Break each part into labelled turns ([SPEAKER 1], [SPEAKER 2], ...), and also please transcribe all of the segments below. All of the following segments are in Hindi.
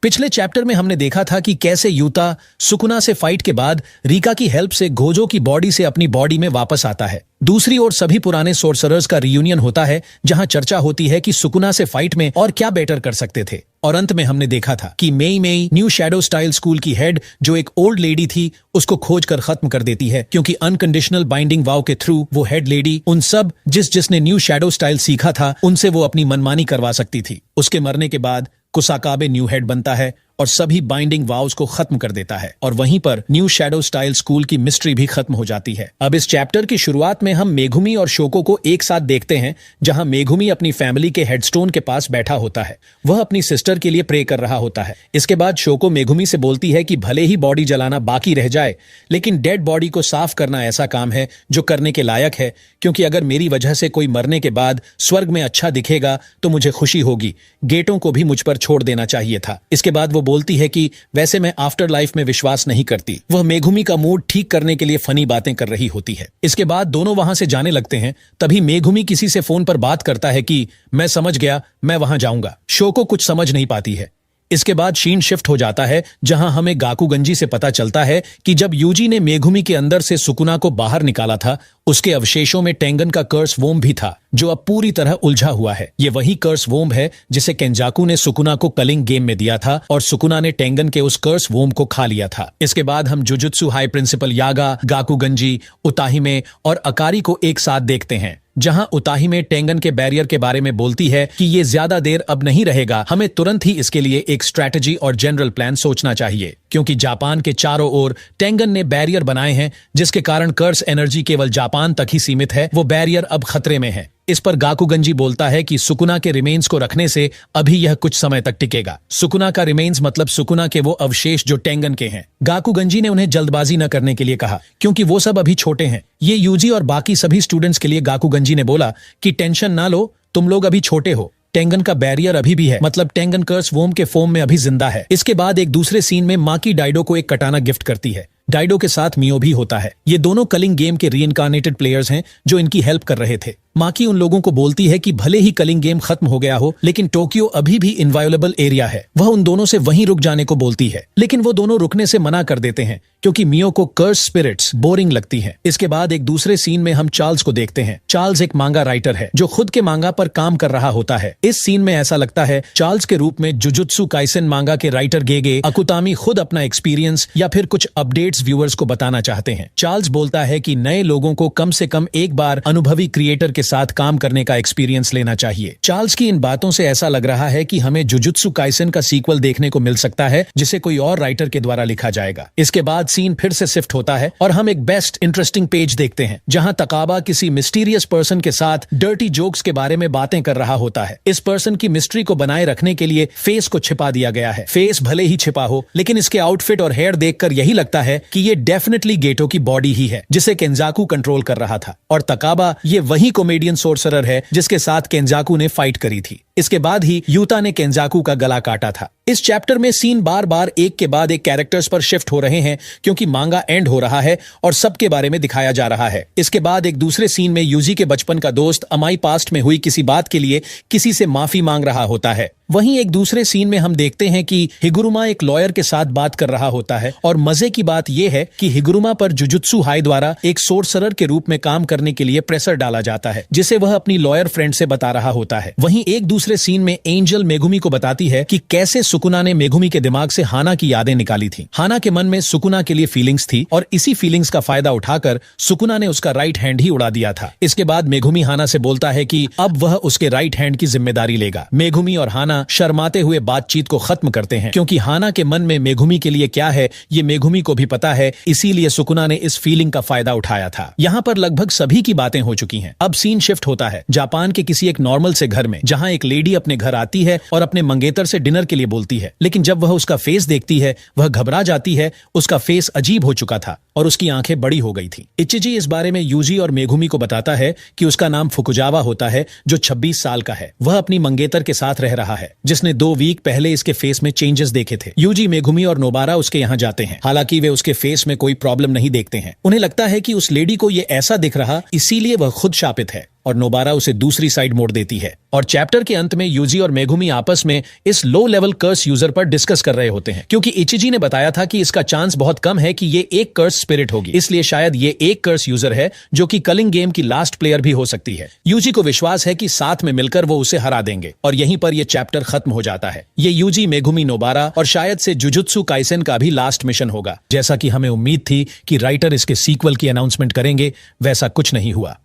[SPEAKER 1] पिछले चैप्टर में हमने देखा था कि कैसे यूता सुकुना से फाइट के बाद रीका की हेल्प से गोजो की बॉडी से अपनी बॉडी में वापस आता है। दूसरी ओर सभी पुराने सोर्सरर्स का रियूनियन होता है जहां चर्चा होती है कि सुकुना से फाइट में और क्या बेटर कर सकते थे। और अंत में हमने देखा था कि Mei new shadow style school की हेड जो एक ओल्ड लेडी थी उसको खोज कर खत्म कर देती है, क्योंकि अनकंडीशनल बाइंडिंग वाव के थ्रू वो हेड लेडी उन सब जिसने न्यू शैडो स्टाइल सीखा था उनसे वो अपनी मनमानी करवा सकती थी। उसके मरने के बाद कुसाकाबे न्यू हेड बनता है और सभी बाइंडिंग वाव्स को खत्म कर देता है और वहीं पर न्यू शैडो स्टाइल स्कूल की मिस्ट्री भी खत्म हो जाती है। अब इस चैप्टर की शुरुआत में हम मेघुमी और शोको को एक साथ देखते हैं, जहां मेघुमी अपनी फैमिली के हेडस्टोन के पास बैठा होता है। वह अपनी सिस्टर के लिए प्रे कर रहा होता है। इसके बाद शोको मेघुमी से बोलती है कि भले ही बॉडी जलाना बाकी रह जाए, लेकिन डेड बॉडी को साफ करना ऐसा काम है जो करने के लायक है, क्योंकि अगर मेरी वजह से कोई मरने के बाद स्वर्ग में अच्छा दिखेगा तो मुझे खुशी होगी। गेटों को भी मुझ पर छोड़ देना चाहिए था। इसके बाद वो बोलती है कि वैसे मैं आफ्टर लाइफ में विश्वास नहीं करती। वह मेघुमी का मूड ठीक करने के लिए फनी बातें कर रही होती है। इसके बाद दोनों वहां से जाने लगते हैं। तभी मेघुमी किसी से फोन पर बात करता है कि मैं समझ गया, मैं वहां जाऊंगा। शोको कुछ समझ नहीं पाती है। इसके बाद शीन शिफ्ट हो जाता है, जहां हमें गाकुगंजी से पता चलता है कि जब यूजी ने मेघुमी के अंदर से सुकुना को बाहर निकाला था, उसके अवशेषों में टेंगन का कर्स वोम भी था, जो अब पूरी तरह उलझा हुआ है। ये वही कर्स वोम है जिसे केंजाकू ने सुकुना को कलिंग गेम में दिया था और सुकुना ने टेंगन के उस कर्स वोम को खा लिया था। इसके बाद हम जुजुत्सु हाई प्रिंसिपल यागा, गाकुगंजी, उताहिमे और अकारी को एक साथ देखते हैं, जहां उताहिमे टेंगन के बैरियर के बारे में बोलती है कि ये ज्यादा देर अब नहीं रहेगा, हमें तुरंत ही इसके लिए एक स्ट्रैटेजी और जनरल प्लान सोचना चाहिए, क्योंकि जापान के चारों ओर टेंगन ने बैरियर बनाए हैं, जिसके कारण कर्स एनर्जी केवल जापान तक ही सीमित है। वो बैरियर अब खतरे में है। इस पर गाकुगंजी बोलता है कि सुकुना के रिमेन्स को रखने से अभी यह कुछ समय तक टिकेगा। सुकुना का रिमेन्स मतलब सुकुना के वो अवशेष जो टेंगन के हैं। गाकुगंजी ने उन्हें जल्दबाजी न करने के लिए कहा, क्योंकि वो सब अभी छोटे हैं। ये यूजी और बाकी सभी स्टूडेंट्स के लिए गाकुगंजी ने बोला कि टेंशन ना लो, तुम लोग अभी छोटे हो। टेंगन का बैरियर अभी भी है, मतलब टेंगन कर्स वोम के फॉर्म में अभी जिंदा है। इसके बाद एक दूसरे सीन में माकी डाइडो को एक कटाना गिफ्ट करती है। डाइडो के साथ मियो भी होता है। ये दोनों कलिंग गेम के रीइंकार्नेटेड प्लेयर्स हैं जो इनकी हेल्प कर रहे थे। माकी उन लोगों को बोलती है कि भले ही कलिंग गेम खत्म हो गया हो, लेकिन टोक्यो अभी भी इनवायोलेबल एरिया है। वह उन दोनों से वहीं रुक जाने को बोलती है, लेकिन वो दोनों रुकने से मना कर देते हैं, क्योंकि मियो को कर्स स्पिरिट्स बोरिंग लगती है। इसके बाद एक दूसरे सीन में हम चार्ल्स को देखते हैं। चार्ल्स एक मांगा राइटर है जो खुद के मांगा पर काम कर रहा होता है। इस सीन में ऐसा लगता है चार्ल्स के रूप में जुजुत्सु काइसेन मांगा के राइटर गेगे अकुतामी खुद अपना एक्सपीरियंस या फिर कुछ अपडेट्स व्यूअर्स को बताना चाहते हैं। चार्ल्स बोलता है कि नए लोगों को कम से कम एक बार अनुभवी क्रिएटर के साथ काम करने का एक्सपीरियंस लेना चाहिए। चार्ल्स की इन बातों से ऐसा लग रहा है कि हमें जुजुत्सु काइसेन का सीक्वल देखने को मिल सकता है, जिसे कोई और राइटर के द्वारा लिखा जाएगा। इसके बाद सीन फिर से शिफ्ट होता है और हम एक बेस्ट इंटरेस्टिंग पेज देखते हैं, जहां तकाबा किसी मिस्टीरियस पर्सन के साथ डर्टी जोक्स के बारे में बातें कर रहा होता है। इस पर्सन की मिस्ट्री को बनाए रखने के लिए फेस को छिपा दिया गया है। फेस भले ही छिपा हो, लेकिन इसके आउटफिट और हेयर देखकर यही लगता है कि ये डेफिनेटली गेटो की बॉडी ही है, जिसे केंजाकू कंट्रोल कर रहा था। और तकाबा ये वही कॉमेडियन सोर्सरर है जिसके साथ केंजाकू ने फाइट करी थी। इसके बाद ही यूता ने केंजाकू का गला काटा था। इस चैप्टर में सीन बार बार एक के बाद एक कैरेक्टर्स पर शिफ्ट हो रहे हैं, क्योंकि मांगा एंड हो रहा है और सबके बारे में दिखाया जा रहा है। इसके बाद एक दूसरे सीन में यूजी के बचपन का दोस्त अमाई पास्ट में हुई किसी बात के लिए किसी से माफी मांग रहा होता है। वहीं एक दूसरे सीन में हम देखते हैं कि हिगुरुमा एक लॉयर के साथ बात कर रहा होता है और मजे की बात यह है कि हिगुरुमा पर जुजुत्सु हाई द्वारा एक सोर्सरर के रूप में काम करने के लिए प्रेशर डाला जाता है, जिसे वह अपनी लॉयर फ्रेंड से बता रहा होता है। वहीं एक दूसरे सीन में एंजल मेघुमी को बताती है कि कैसे सुकुना ने मेघुमी के दिमाग से हाना की यादें निकाली थी। हाना के मन में सुकुना के लिए फीलिंग्स थी और इसी फीलिंग्स का फायदा उठाकर सुकुना ने उसका राइट हैंड ही उड़ा दिया था। इसके बाद मेघुमी हाना से बोलता है कि अब वह उसके राइट हैंड की जिम्मेदारी लेगा। मेघुमी और हाना शर्माते हुए बातचीत को खत्म करते हैं, क्योंकि हाना के मन में मेघुमी के लिए क्या है ये मेघुमी को भी पता है, इसीलिए सुकुना ने इस फीलिंग का फायदा उठाया था। यहाँ पर लगभग सभी की बातें हो चुकी हैं। अब सीन शिफ्ट होता है जापान के किसी एक नॉर्मल से घर में, जहाँ एक लेडी अपने घर आती है और अपने मंगेतर से डिनर के लिए बोलती है, लेकिन जब वह उसका फेस देखती है वह घबरा जाती है। उसका फेस अजीब हो चुका था। और उसकी आंखें बड़ी हो गई थी। इचिजी इस बारे में यूजी और मेगुमी को बताता है कि उसका नाम फुकुजावा होता है, जो 26 साल का है। वह अपनी मंगेतर के साथ रह रहा है, जिसने 2 वीक पहले इसके फेस में चेंजेस देखे थे। यूजी, मेगुमी और नोबारा उसके यहाँ जाते हैं। हालांकि वे उसके फेस में कोई प्रॉब्लम नहीं देखते हैं। उन्हें लगता है कि उस लेडी को ये ऐसा दिख रहा, इसीलिए वह खुद शापित है, और नोबारा उसे दूसरी साइड मोड़ देती है। और चैप्टर के अंत में यूजी और मेगुमी आपस में इस लो लेवल कर्स यूजर पर डिस्कस कर रहे होते हैं, क्योंकि इचिजी ने बताया था कि इसका चांस बहुत कम है कि ये एक कर्स स्पिरिट होगी, इसलिए शायद ये एक कर्स यूजर है जो कि कलिंग गेम की लास्ट प्लेयर भी हो सकती है। यूजी को विश्वास है कि साथ में मिलकर वो उसे हरा देंगे, और यहीं पर यह चैप्टर खत्म हो जाता है। ये यूजी, मेगुमी, नोबारा और शायद से जुजुत्सु काइसेन का भी लास्ट मिशन होगा। जैसा कि हमें उम्मीद थी कि राइटर इसके सीक्वल की अनाउंसमेंट करेंगे, वैसा कुछ नहीं हुआ।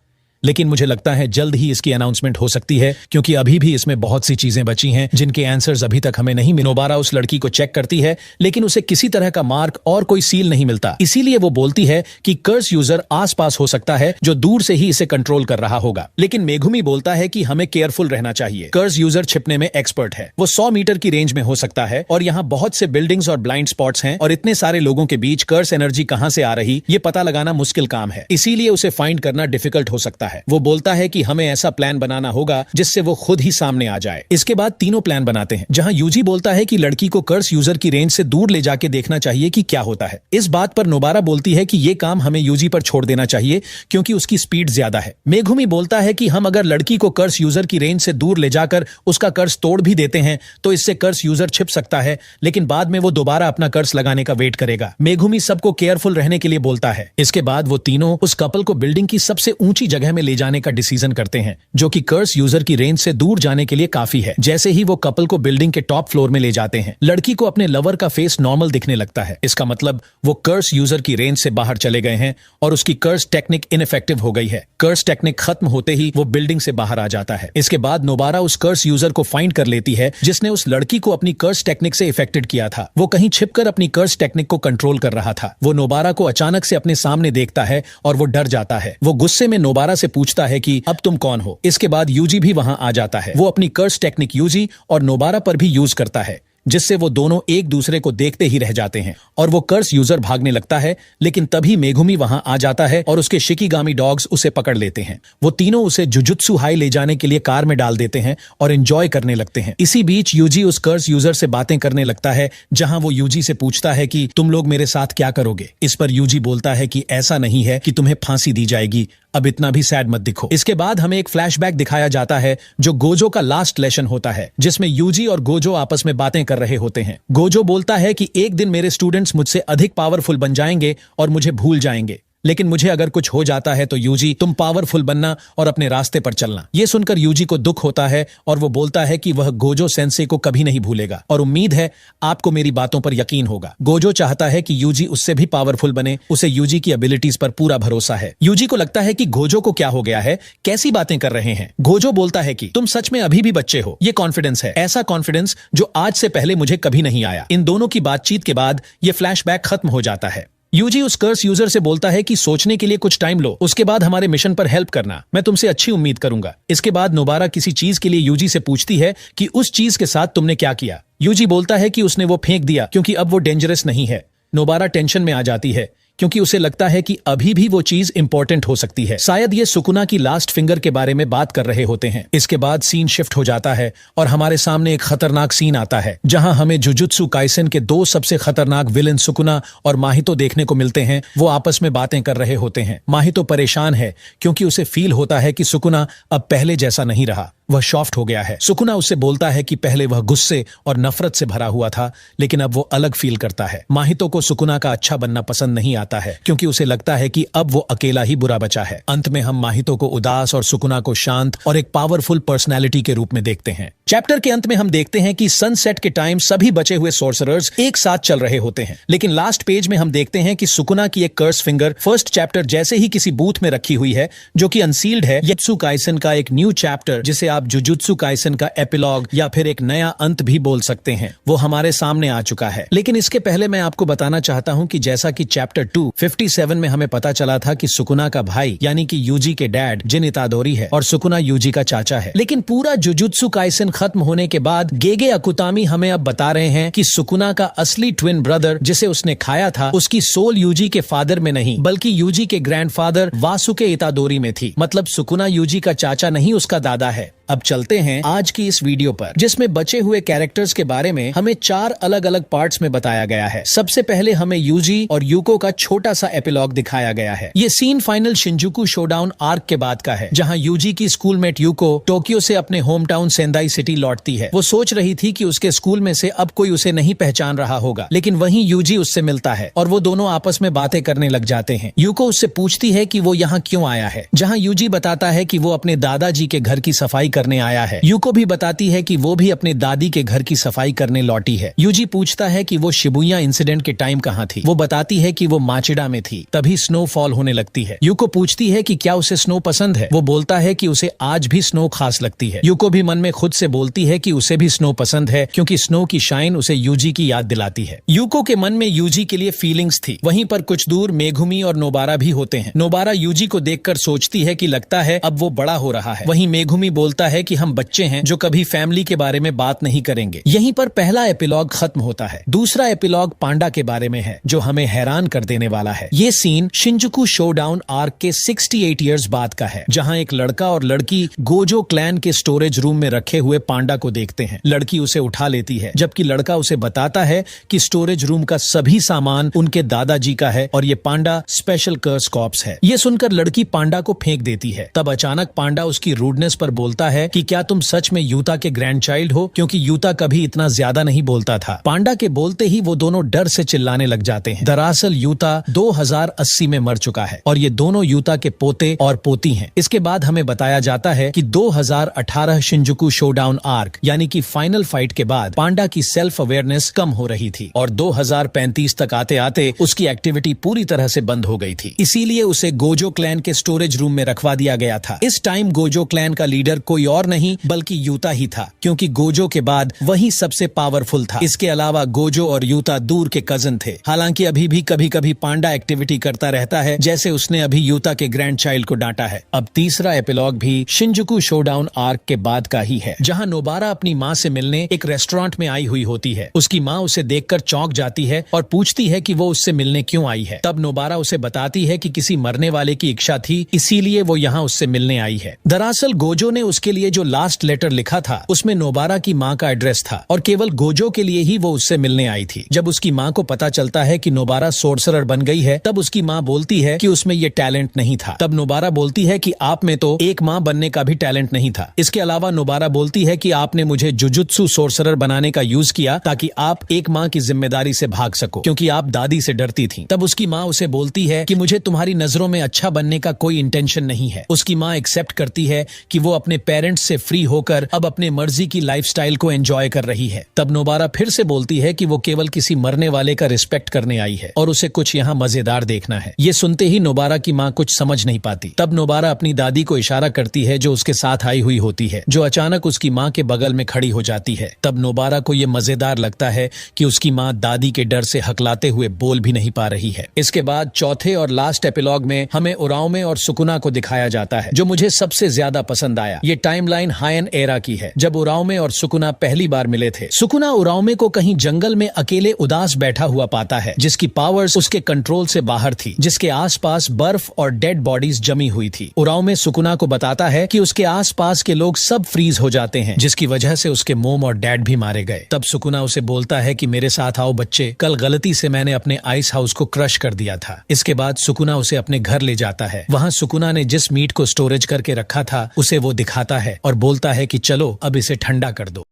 [SPEAKER 1] लेकिन मुझे लगता है जल्द ही इसकी अनाउंसमेंट हो सकती है, क्योंकि अभी भी इसमें बहुत सी चीजें बची हैं जिनके आंसर्स अभी तक हमें नहीं मिले। नोबारा उस लड़की को चेक करती है, लेकिन उसे किसी तरह का मार्क और कोई सील नहीं मिलता। इसीलिए वो बोलती है कि कर्स यूजर आसपास हो सकता है जो दूर से ही इसे कंट्रोल कर रहा होगा। लेकिन मेगुमी बोलता है कि हमें केयरफुल रहना चाहिए। कर्स यूजर छिपने में एक्सपर्ट है। वो 100 मीटर की रेंज में हो सकता है, और यहाँ बहुत से बिल्डिंग्स और ब्लाइंड स्पॉट्स हैं, और इतने सारे लोगों के बीच कर्स एनर्जी कहां से आ रही, ये पता लगाना मुश्किल काम है। इसीलिए उसे फाइंड करना डिफिकल्ट हो सकता है। वो बोलता है कि हमें ऐसा प्लान बनाना होगा जिससे वो खुद ही सामने आ जाए। इसके बाद तीनों प्लान बनाते हैं, जहां यूजी बोलता है कि लड़की को कर्स यूजर की रेंज से दूर ले जाके देखना चाहिए कि क्या होता है। इस बात पर नोबारा बोलती है कि ये काम हमें यूजी पर छोड़ देना चाहिए, क्योंकि उसकी स्पीड ज्यादा है। मेगुमी बोलता है कि हम अगर लड़की को कर्स यूजर की रेंज से दूर ले जाकर उसका कर्स तोड़ भी देते हैं तो इससे कर्स यूजर छिप सकता है, लेकिन बाद में वो दोबारा अपना कर्स लगाने का वेट करेगा। मेगुमी सबको केयरफुल रहने के लिए बोलता है। इसके बाद वो तीनों उस कपल को बिल्डिंग की सबसे ऊंची जगह में ले जाने का डिसीजन करते हैं, जो कि कर्स यूजर की रेंज से दूर जाने के लिए काफी है। जैसे ही वो कपल को बिल्डिंग के टॉप फ्लोर में ले जाते हैं, लड़की को अपने लवर का फेस नॉर्मल दिखने लगता है। इसका मतलब वो कर्स यूजर की रेंज से बाहर चले गए हैं और उसकी कर्स टेक्निक इनइफेक्टिव हो गई है। कर्स टेक्निक खत्म होते ही वो बिल्डिंग से बाहर आ जाता है। इसके बाद नोबारा उस कर्स यूजर को फाइंड कर लेती है जिसने उस लड़की को अपनी कर्स टेक्निक से इफेक्टेड किया था। वो कहीं छिपकर अपनी कर्स टेक्निक को कंट्रोल कर रहा था। वो नोबारा को अचानक से अपने सामने देखता है और वो डर जाता है। वो गुस्से में नोबारा से पूछता है कि अब तुम कौन हो। इसके बाद यूजी भी वहां आ जाता है। वो अपनी कर्स टेक्निक यूजी और नोबारा पर भी यूज करता है, जिससे वो दोनों एक दूसरे को देखते ही रह जाते हैं, और वो कर्स यूजर भागने लगता है। लेकिन तभी मेगुमी वहां आ जाता है और उसके शिकिगामी डॉग्स उसे पकड़ लेते हैं। वो तीनों उसे जुजुत्सु हाई ले जाने के लिए कार में डाल देते हैं और एंजॉय करने लगते हैं। इसी बीच यूजी उस कर्स यूजर से बातें करने लगता है, जहां वो यूजी से पूछता है कि तुम लोग मेरे साथ क्या करोगे। इस पर यूजी बोलता है कि ऐसा नहीं है कि तुम्हें फांसी दी जाएगी, अब इतना भी सैड मत दिखो। इसके बाद हमें एक फ्लैशबैक दिखाया जाता है जो गोजो का लास्ट लेसन होता है, जिसमें यूजी और गोजो आपस में बातें कर रहे होते हैं। गोजो बोलता है कि एक दिन मेरे स्टूडेंट्स मुझसे अधिक पावरफुल बन जाएंगे और मुझे भूल जाएंगे, लेकिन मुझे अगर कुछ हो जाता है तो यूजी तुम पावरफुल बनना और अपने रास्ते पर चलना। ये सुनकर यूजी को दुख होता है और वो बोलता है कि वह गोजो सेंसे को कभी नहीं भूलेगा, और उम्मीद है आपको मेरी बातों पर यकीन होगा। गोजो चाहता है कि यूजी उससे भी पावरफुल बने, उसे यूजी की एबिलिटीज पर पूरा भरोसा है। यूजी को लगता है कि गोजो को क्या हो गया है, कैसी बातें कर रहे हैं। गोजो बोलता है कि तुम सच में अभी भी बच्चे हो। ये कॉन्फिडेंस है, ऐसा कॉन्फिडेंस जो आज से पहले मुझे कभी नहीं आया। इन दोनों की बातचीत के बाद ये फ्लैशबैक खत्म हो जाता है। यूजी उस कर्स यूजर से बोलता है कि सोचने के लिए कुछ टाइम लो, उसके बाद हमारे मिशन पर हेल्प करना, मैं तुमसे अच्छी उम्मीद करूंगा। इसके बाद नोबारा किसी चीज के लिए यूजी से पूछती है कि उस चीज के साथ तुमने क्या किया। यूजी बोलता है कि उसने वो फेंक दिया क्योंकि अब वो डेंजरस नहीं है। नोबारा टेंशन में आ जाती है क्योंकि उसे लगता है कि अभी भी वो चीज इंपॉर्टेंट हो सकती है। शायद ये सुकुना की लास्ट फिंगर के बारे में बात कर रहे होते हैं। इसके बाद सीन शिफ्ट हो जाता है और हमारे सामने एक खतरनाक सीन आता है, जहां हमें जुजुत्सु काइसेन के 2 सबसे खतरनाक विलेन सुकुना और माहितो देखने को मिलते हैं। वो आपस में बातें कर रहे होते हैं। माहितो परेशान है क्योंकि उसे फील होता है कि सुकुना अब पहले जैसा नहीं रहा, वह सॉफ्ट हो गया है। सुकुना उससे बोलता है कि पहले वह गुस्से और नफरत से भरा हुआ था, लेकिन अब वो अलग फील करता है। माहितो को सुकुना का अच्छा बनना पसंद नहीं आता है क्योंकि उसे लगता है कि अब वो अकेला ही बुरा बचा है। अंत में हम माहितो को उदास और सुकुना को शांत और एक पावरफुल पर्सनैलिटी के रूप में देखते हैं। चैप्टर के अंत में हम देखते हैं कि सनसेट के टाइम सभी बचे हुए सोर्सरर्स एक साथ चल रहे होते हैं, लेकिन लास्ट पेज में हम देखते हैं कि सुकुना की एक कर्स फिंगर फर्स्ट चैप्टर जैसे ही किसी बूथ में रखी हुई है जो कि अनसील्ड है। येत्सु काइसेन का एक न्यू चैप्टर जिसे आप आप जुजुत्सु काइसन का एपिलॉग या फिर एक नया अंत भी बोल सकते हैं, वो हमारे सामने आ चुका है। लेकिन इसके पहले मैं आपको बताना चाहता हूं कि जैसा कि चैप्टर 257 में हमें पता चला था कि सुकुना का भाई यानी कि यूजी के डैड जिन इतादोरी है और सुकुना यूजी का चाचा है। लेकिन पूरा जुजुत्सु काइसन खत्म होने के बाद गेगे अकुतामी हमें अब बता रहे हैं कि सुकुना का असली ट्विन ब्रदर जिसे उसने खाया था, उसकी सोल यूजी के फादर में नहीं बल्कि यूजी के ग्रैंडफादर वासुके इतादोरी में थी। मतलब सुकुना यूजी का चाचा नहीं, उसका दादा है। अब चलते हैं आज की इस वीडियो पर, जिसमें बचे हुए कैरेक्टर्स के बारे में हमें 4 अलग अलग पार्ट्स में बताया गया है। सबसे पहले हमें यूजी और यूको का छोटा सा एपिलॉग दिखाया गया है। ये scene final Shinjuku showdown arc के बाद का है, जहां यूजी की स्कूलमेट यूको टोक्यो से अपने होम टाउन सेंदाई सिटी लौटती है। वो सोच रही थी कि उसके स्कूल में से अब कोई उसे नहीं पहचान रहा होगा, लेकिन वहीं यूजी उससे मिलता है और वो दोनों आपस में बातें करने लग जाते हैं। यूको उससे पूछती है कि वो यहाँ क्यों आया है, जहाँ यूजी बताता है कि वो अपने दादाजी के घर की सफाई करने आया है। यूको भी बताती है कि वो भी अपने दादी के घर की सफाई करने लौटी है। यूजी पूछता है कि वो शिबुया इंसिडेंट के टाइम कहाँ थी। वो बताती है कि वो माचिडा में थी, तभी स्नोफॉल होने लगती है। यूको पूछती है कि क्या उसे स्नो पसंद है। वो बोलता है कि उसे आज भी स्नो खास लगती है। यूको भी मन में खुद से बोलती है कि उसे भी स्नो पसंद है, क्योंकि स्नो की शाइन उसे यूजी की याद दिलाती है। यूको के मन में यूजी के लिए फीलिंग्स थी। वहीं पर कुछ दूर मेघुमी और नोबारा भी होते हैं। नोबारा यूजी को देखकर सोचती है कि लगता है अब वो बड़ा हो रहा है। वहीं मेघुमी बोलता है कि हम बच्चे हैं जो कभी फैमिली के बारे में बात नहीं करेंगे। यहीं पर पहला एपिलॉग खत्म होता है। दूसरा एपिलॉग पांडा के बारे में है, जो हमें हैरान कर देने वाला है। ये सीन शिंजुकू शोडाउन आर्क के 68 इयर्स बाद का है, जहां एक लड़का और लड़की गोजो क्लैन के स्टोरेज रूम में रखे हुए पांडा को देखते हैं। लड़की उसे उठा लेती है, जबकि लड़का उसे बताता है कि स्टोरेज रूम का सभी सामान उनके दादाजी का है और ये पांडा स्पेशल कर्स कॉर्प्स है। ये सुनकर लड़की पांडा को फेंक देती है। तब अचानक पांडा उसकी रूडनेस पर बोलता है कि क्या तुम सच में यूता के ग्रैंड चाइल्ड हो, क्योंकि यूता कभी इतना ज्यादा नहीं बोलता था। पांडा के बोलते ही वो दोनों डर से चिल्लाने लग जाते हैं। दरअसल यूता 2080 में मर चुका है और ये दोनों यूता के पोते और पोती हैं। इसके बाद हमें बताया जाता है कि 2018 शिंजुकू शोडाउन आर्क यानी कि फाइनल फाइट के बाद पांडा की सेल्फ अवेयरनेस कम हो रही थी और 2035 तक आते आते उसकी एक्टिविटी पूरी तरह से बंद हो गई थी। इसीलिए उसे गोजो क्लैन के स्टोरेज रूम में रखवा दिया गया था। इस टाइम गोजो क्लैन का लीडर कोई और नहीं बल्कि यूता ही था, क्योंकि गोजो के बाद वही सबसे पावरफुल था। इसके अलावा गोजो और यूता दूर के कजन थे। हालांकि अभी भी कभी कभी पांडा एक्टिविटी करता रहता है, जैसे उसने अभी यूता के ग्रैंड चाइल्ड को डांटा है। अब तीसरा एपिलॉग भी शिंजुकू शोडाउन आर्क के बाद का ही है, जहां नोबारा अपनी माँ से मिलने एक रेस्टोरेंट में आई हुई होती है। उसकी माँ उसे देखकर चौंक जाती है और पूछती है कि वो उससे मिलने क्यों आई है। तब नोबारा उसे बताती है कि किसी मरने वाले की इच्छा थी, इसीलिए वो यहाँ उससे मिलने आई है। दरअसल गोजो ने उसके लिए जो लास्ट लेटर लिखा था उसमें नोबारा की माँ का एड्रेस था और केवल गोजो के लिए ही वो उससे मिलने आई थी। जब उसकी माँ को पता चलता है कि नोबारा सोर्सरर बन गई है, तब उसकी माँ बोलती है कि उसमें ये टैलेंट नहीं था। तब नोबारा बोलती है कि आप में तो एक माँ बनने का भी टैलेंट नहीं था। इसके अलावा नोबारा बोलती है कि आपने मुझे जुजुत्सु सोर्सरर बनाने का यूज किया ताकि आप एक माँ की जिम्मेदारी से भाग सको, क्योंकि आप दादी से डरती थी। तब उसकी माँ उसे बोलती है कि मुझे तुम्हारी नजरों में अच्छा बनने का कोई इंटेंशन नहीं है। उसकी माँ एक्सेप्ट करती है कि वो अपने पेरेंट्स से फ्री होकर अब अपने मर्जी की लाइफस्टाइल को एंजॉय कर रही है। तब नोबारा फिर से बोलती है कि वो केवल किसी मरने वाले का रिस्पेक्ट करने आई है और उसे कुछ यहाँ मजेदार देखना है। ये सुनते ही नोबारा की माँ कुछ समझ नहीं पाती। तब नोबारा अपनी दादी को इशारा करती है जो उसके साथ आई हुई होती है, जो अचानक उसकी माँ के बगल में खड़ी हो जाती है। तब नोबारा को ये मजेदार लगता है कि उसकी माँ दादी के डर से हकलाते हुए बोल भी नहीं पा रही है। इसके बाद चौथे और लास्ट एपिलॉग में हमें उराओमे और सुकुना को दिखाया जाता है, जो मुझे सबसे ज्यादा पसंद आया। ये टाइमलाइन हायन एरा की है, जब उराओमे और सुकुना पहली बार मिले थे। सुकुना उराओमे को कहीं जंगल में अकेले उदास बैठा हुआ पाता है, जिसकी पावर्स उसके कंट्रोल से बाहर थी, जिसके आसपास बर्फ और डेड बॉडीज जमी हुई थी। उराओमे सुकुना को बताता है कि उसके आसपास के लोग सब फ्रीज हो जाते हैं, जिसकी वजह से उसके मोम और डैड भी मारे गए। तब सुकुना उसे बोलता है कि मेरे साथ आओ बच्चे, कल गलती से मैंने अपने आइस हाउस को क्रश कर दिया था। इसके बाद सुकुना उसे अपने घर ले जाता है। वहाँ सुकुना ने जिस मीट को स्टोरेज करके रखा था उसे वो दिखाता है और बोलता है कि चलो अब इसे ठंडा कर दो।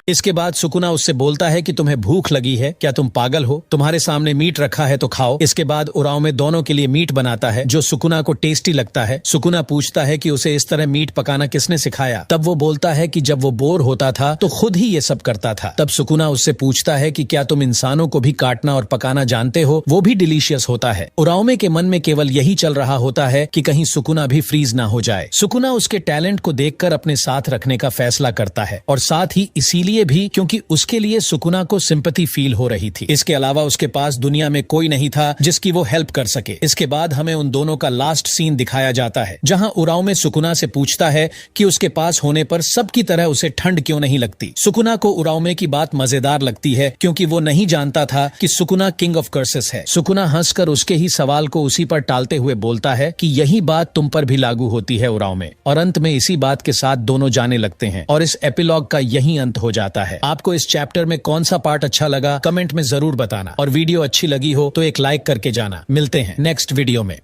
[SPEAKER 1] इसके बाद सुकुना उससे बोलता है कि तुम्हें भूख लगी है, क्या तुम पागल हो, तुम्हारे सामने मीट रखा है तो खाओ। इसके बाद उराओमे दोनों के लिए मीट बनाता है जो सुकुना को टेस्टी लगता है। सुकुना पूछता है कि उसे इस तरह मीट पकाना किसने सिखाया। तब वो बोलता है कि जब वो बोर होता था तो खुद ही ये सब करता था। तब सुकुना उससे पूछता है कि क्या तुम इंसानों को भी काटना और पकाना जानते हो, वो भी डिलीशियस होता है। उराओमे के मन में केवल यही चल रहा होता है कि कहीं सुकुना भी फ्रीज ना हो जाए। सुकुना उसके टैलेंट को देखकर अपने साथ रखने का फैसला करता है और साथ ही इसीलिए भी क्योंकि उसके लिए सुकुना को सिंपैथी फील हो रही थी। इसके अलावा उसके पास दुनिया में कोई नहीं था जिसकी वो हेल्प कर सके। इसके बाद हमें उन दोनों का लास्ट सीन दिखाया जाता है जहां उराओमे सुकुना से पूछता है कि उसके पास होने पर सबकी तरह उसे ठंड क्यों नहीं लगती। सुकुना को उराओमे की बात मजेदार लगती है क्योंकि वो नहीं जानता था कि सुकुना किंग ऑफ कर्सेस है। सुकुना हंसकर उसके ही सवाल को उसी पर टालते हुए बोलता है कि यही बात तुम पर भी लागू होती है उराओमे। और अंत में इसी बात के साथ दोनों जाने लगते हैं और इस एपिलॉग का यही अंत हो जाता है। आपको इस चैप्टर में कौन सा पार्ट अच्छा लगा कमेंट में जरूर बताना और वीडियो अच्छी लगी हो तो एक लाइक करके जाना। मिलते हैं नेक्स्ट वीडियो में।